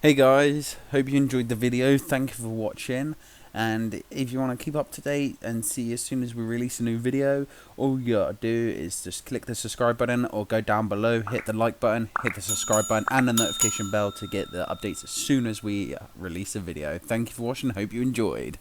Hey guys, hope you enjoyed the video. Thank you for watching. And if you want to keep up to date and see as soon as we release a new video, all you gotta do is just click the subscribe button or go down below, hit the like button, hit the subscribe button and the notification bell to get the updates as soon as we release a video. Thank you for watching. Hope you enjoyed.